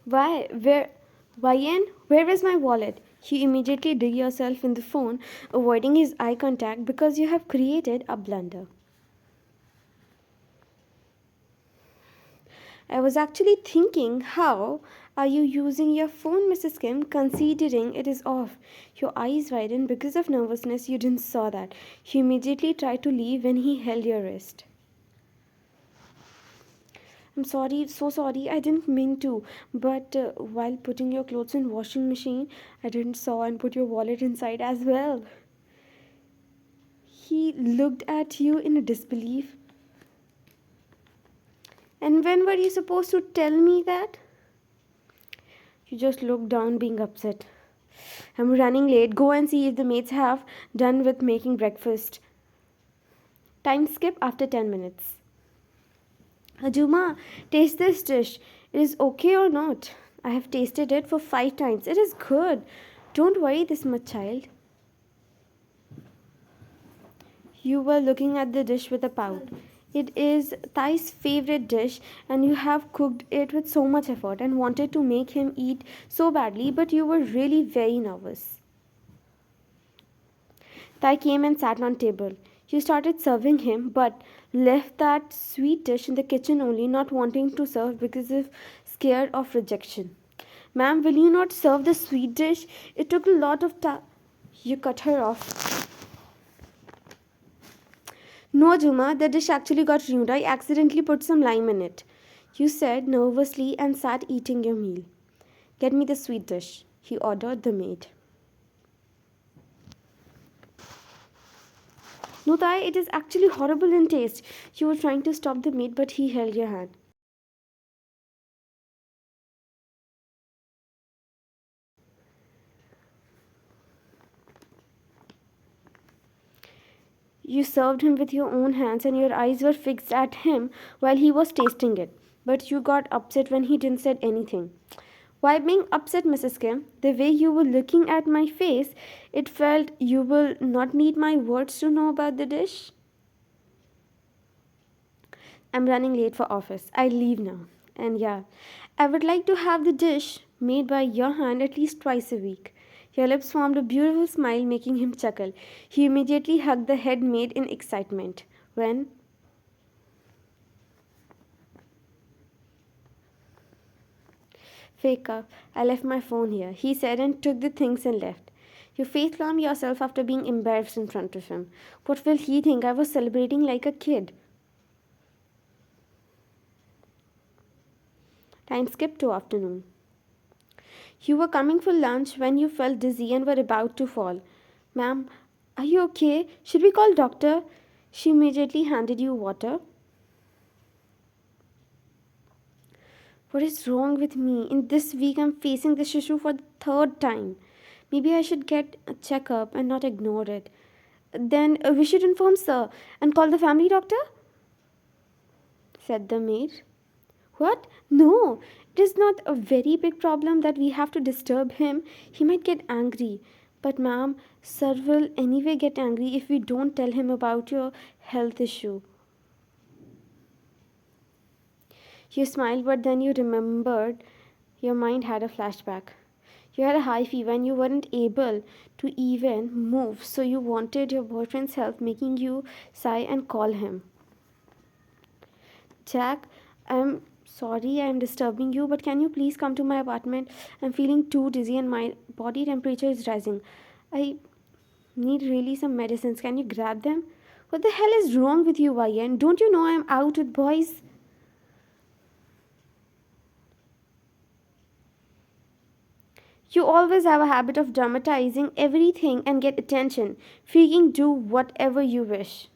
Why? Why, where is my wallet? You immediately dig yourself in the phone, avoiding his eye contact because you have created a blunder. I was actually thinking, how are you using your phone, Mrs. Kim, considering it is off? Your eyes widened because of nervousness. You didn't saw that. You immediately tried to leave when he held your wrist. I'm sorry, so sorry. I didn't mean to. But while putting your clothes in washing machine, I didn't saw and put your wallet inside as well. He looked at you in disbelief. And when were you supposed to tell me that? You just looked down, being upset. I'm running late. Go and see if the maids have done with making breakfast. Time skip after 10 minutes. Ajuma, taste this dish. It is okay or not? I have tasted it for 5 times. It is good. Don't worry this much, child. You were looking at the dish with a pout. It is Thai's favorite dish, and you have cooked it with so much effort and wanted to make him eat so badly, but you were really very nervous. Thai came and sat on table. You started serving him, but left that sweet dish in the kitchen only, not wanting to serve because of scared of rejection. Ma'am, will you not serve the sweet dish? It took a lot of time. You cut her off. No, Juma, the dish actually got ruined. I accidentally put some lime in it. You said nervously and sat eating your meal. Get me the sweet dish, he ordered the maid. No, Thai, it is actually horrible in taste. You were trying to stop the maid, but he held your hand. You served him with your own hands, and your eyes were fixed at him while he was tasting it. But you got upset when he didn't say anything. Why being upset, Mrs. Kim? The way you were looking at my face, it felt you will not need my words to know about the dish. I'm running late for office. I leave now. And yeah, I would like to have the dish made by your hand at least twice a week. Your lips formed a beautiful smile, making him chuckle. He immediately hugged the head maid in excitement. When fake up, I left my phone here, he said, and took the things and left. You face palm yourself after being embarrassed in front of him. What will he think? I was celebrating like a kid. Time skip to afternoon. You were coming for lunch when you felt dizzy and were about to fall. Ma'am, are you okay? Should we call doctor? She immediately handed you water. What is wrong with me? In this week I'm facing this issue for the third time. Maybe I should get a checkup and not ignore it. Then we should inform sir and call the family doctor, said the maid. What? No, it is not a very big problem that we have to disturb him. He might get angry. But, ma'am, sir will anyway get angry if we don't tell him about your health issue. You smiled, but then you remembered your mind had a flashback. You had a high fever and you weren't able to even move, so you wanted your boyfriend's help, making you sigh and call him. Jack, I'm sorry I'm disturbing you, but can you please come to my apartment? I'm feeling too dizzy and my body temperature is rising. I need really some medicines. Can you grab them? What the hell is wrong with you, Ryan? Don't you know I'm out with boys? You always have a habit of dramatizing everything and get attention. Freaking do whatever you wish.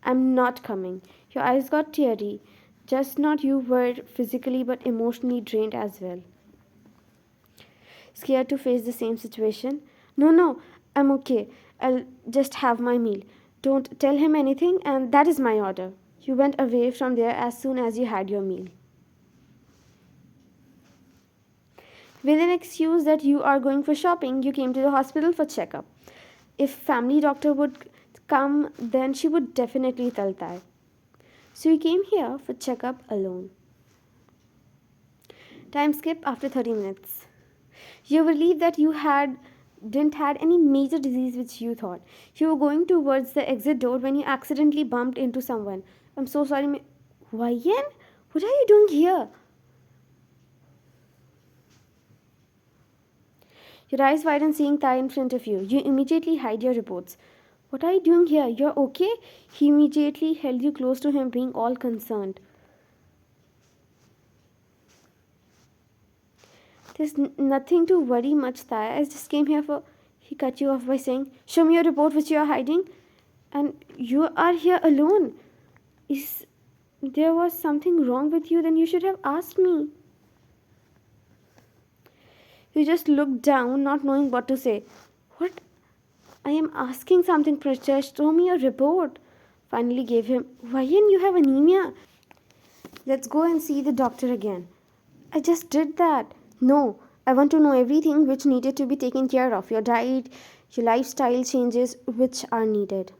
I'm not coming. Your eyes got teary. Just not you were physically but emotionally drained as well. Scared to face the same situation? No, no, I'm okay. I'll just have my meal. Don't tell him anything, and that is my order. You went away from there as soon as you had your meal. With an excuse that you are going for shopping, you came to the hospital for checkup. If family doctor would come, then she would definitely tell that. So you came here for checkup alone. Time skip after 30 minutes. You relieved that you had didn't had any major disease which you thought. You were going towards the exit door when you accidentally bumped into someone. I'm so sorry. Ryan? What are you doing here? Your eyes widen seeing Thai in front of you. You immediately hide your reports. What are you doing here? You're okay? He immediately held you close to him, being all concerned. There's nothing to worry much, Thai. I just came here for. He cut you off by saying, "Show me your report which you are hiding. And you are here alone. Is there was something wrong with you, then you should have asked me." You just looked down, not knowing what to say. What? I am asking something, Prakash. Show me your report. Finally gave him. Ryan, you have anemia. Let's go and see the doctor again. I just did that. No, I want to know everything which needed to be taken care of. Your diet, your lifestyle changes which are needed.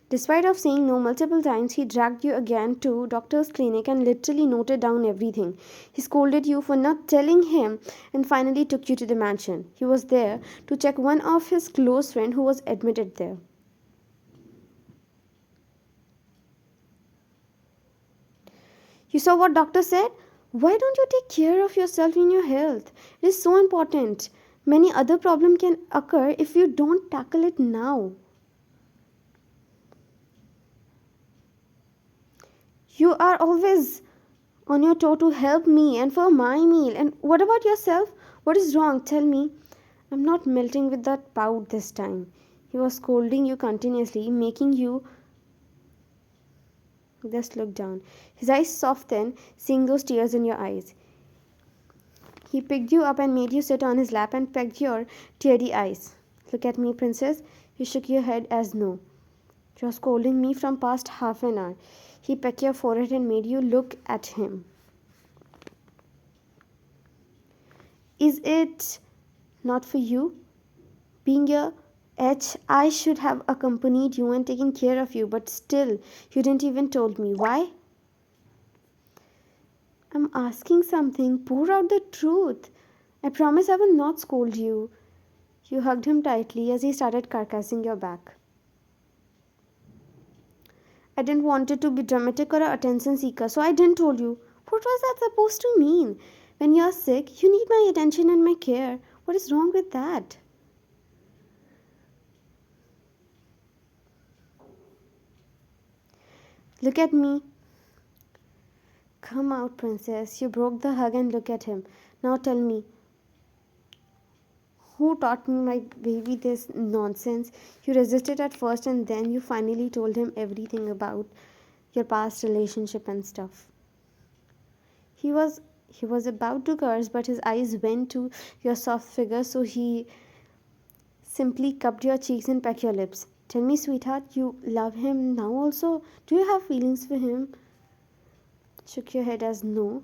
Despite of saying no multiple times, he dragged you again to doctor's clinic and literally noted down everything. He scolded you for not telling him and finally took you to the mansion. He was there to check one of his close friend who was admitted there. You saw what doctor said? Why don't you take care of yourself and your health? It is so important. Many other problems can occur if you don't tackle it now. You are always on your toe to help me and for my meal. And what about yourself? What is wrong? Tell me. I'm not melting with that pout this time. He was scolding you continuously, making you just look down. His eyes softened, seeing those tears in your eyes. He picked you up and made you sit on his lap and pecked your teary eyes. Look at me, princess. You shook your head as no. You're scolding me from past half an hour. He pecked your forehead and made you look at him. Is it not for you? Being your H, I should have accompanied you and taken care of you, but still, you didn't even told me. Why? I'm asking something. Pour out the truth. I promise I will not scold you. You hugged him tightly as he started caressing your back. I didn't want it to be dramatic or an attention seeker, so I didn't tell you. What was that supposed to mean? When you're sick, you need my attention and my care. What is wrong with that? Look at me. Come out, princess. You broke the hug and look at him. Now tell me, who taught me my baby this nonsense? You resisted at first and then you finally told him everything about your past relationship and stuff. He was about to curse, but his eyes went to your soft figure, so he simply cupped your cheeks and pecked your lips. Tell me, sweetheart, you love him now also? Do you have feelings for him? Shook your head as no.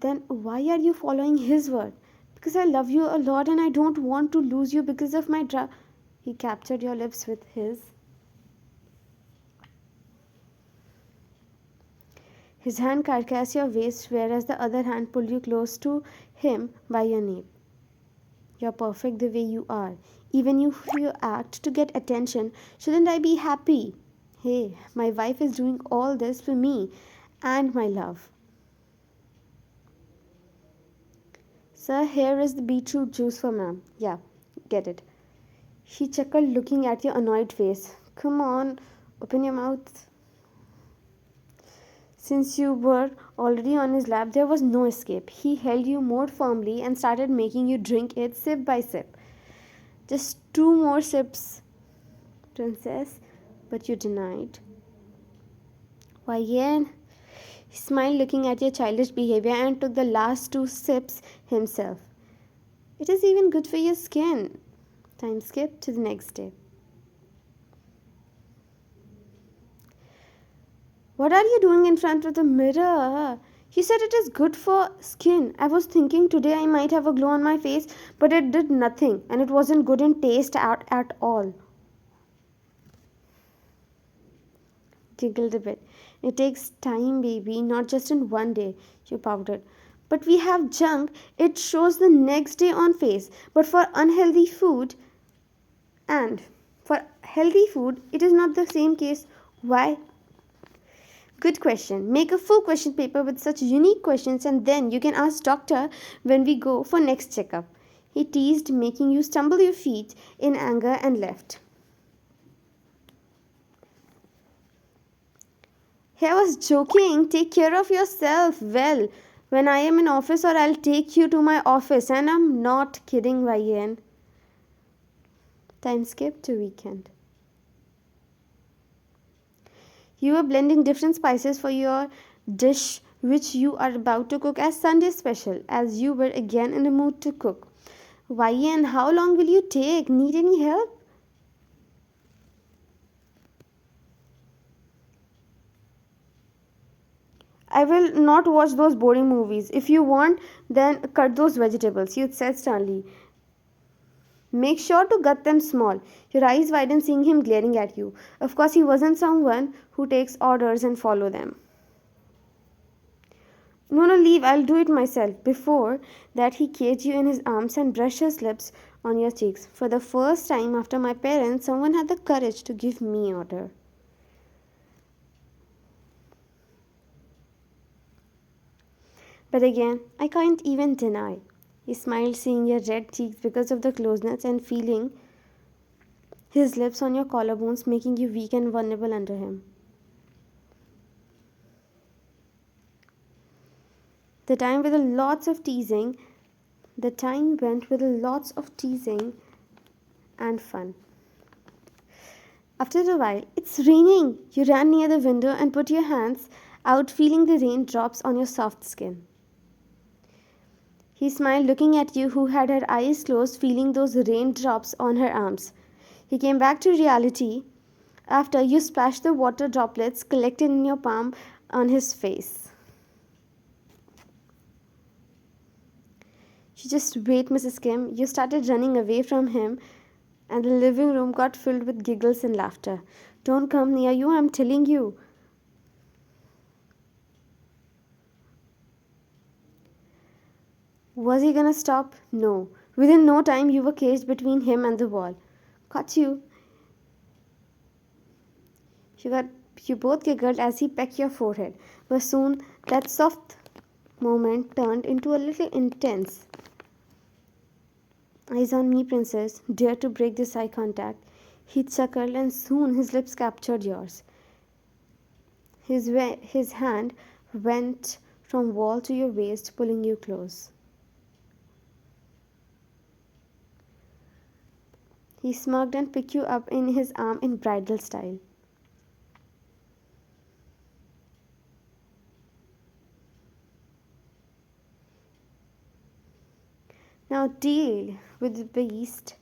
Then why are you following his word? Because I love you a lot and I don't want to lose you because of my He captured your lips with his. His hand caressed your waist, whereas the other hand pulled you close to him by your nape. You're perfect the way you are. Even if you act to get attention, shouldn't I be happy? Hey, my wife is doing all this for me and my love. Sir, here is the beetroot juice for ma'am. Yeah, get it. He chuckled, looking at your annoyed face. Come on, open your mouth. Since you were already on his lap, there was no escape. He held you more firmly and started making you drink it sip by sip. Just two more sips, princess, but you denied. Why, yeah. He smiled, looking at your childish behavior, and took the last two sips himself. It is even good for your skin. Time skip to the next day. What are you doing in front of the mirror? He said it is good for skin. I was thinking today I might have a glow on my face, but it did nothing and it wasn't good in taste at all. Giggled a bit. It takes time, baby, not just in one day, you pouted. But we have junk, it shows the next day on face. But for unhealthy food, and for healthy food, it is not the same case. Why? Good question. Make a full question paper with such unique questions and then you can ask doctor when we go for next checkup. He teased, making you stumble your feet in anger and left. Hey, I was joking. Take care of yourself. Well, when I am in office or I'll take you to my office and I'm not kidding, Ryan. Time skip to weekend. You are blending different spices for your dish which you are about to cook as Sunday special, as you were again in the mood to cook. Ryan, how long will you take? Need any help? I will not watch those boring movies. If you want, then cut those vegetables, you said sternly. Make sure to gut them small. Your eyes widen seeing him glaring at you. Of course, he wasn't someone who takes orders and follow them. No, no, leave. I'll do it myself. Before that, he caged you in his arms and brushed his lips on your cheeks. For the first time after my parents, someone had the courage to give me order. But again, I can't even deny. He smiled, seeing your red cheeks because of the closeness and feeling his lips on your collarbones, making you weak and vulnerable under him. The time with lots of teasing, the time went with lots of teasing and fun. After a while, it's raining. You ran near the window and put your hands out, feeling the rain drops on your soft skin. He smiled, looking at you, who had her eyes closed, feeling those raindrops on her arms. He came back to reality after you splashed the water droplets collected in your palm on his face. You just wait, Mrs. Kim. You started running away from him, and the living room got filled with giggles and laughter. Don't come near you, I'm telling you. Was he gonna stop? No. Within no time, you were caged between him and the wall. Caught you. You, got, you both giggled as he pecked your forehead. But soon, that soft moment turned into a little intense. Eyes on me, princess. Dare to break this eye contact. He chuckled and soon his lips captured yours. His hand went from wall to your waist, pulling you close. He smirked and picked you up in his arm in bridal style. Now deal with the beast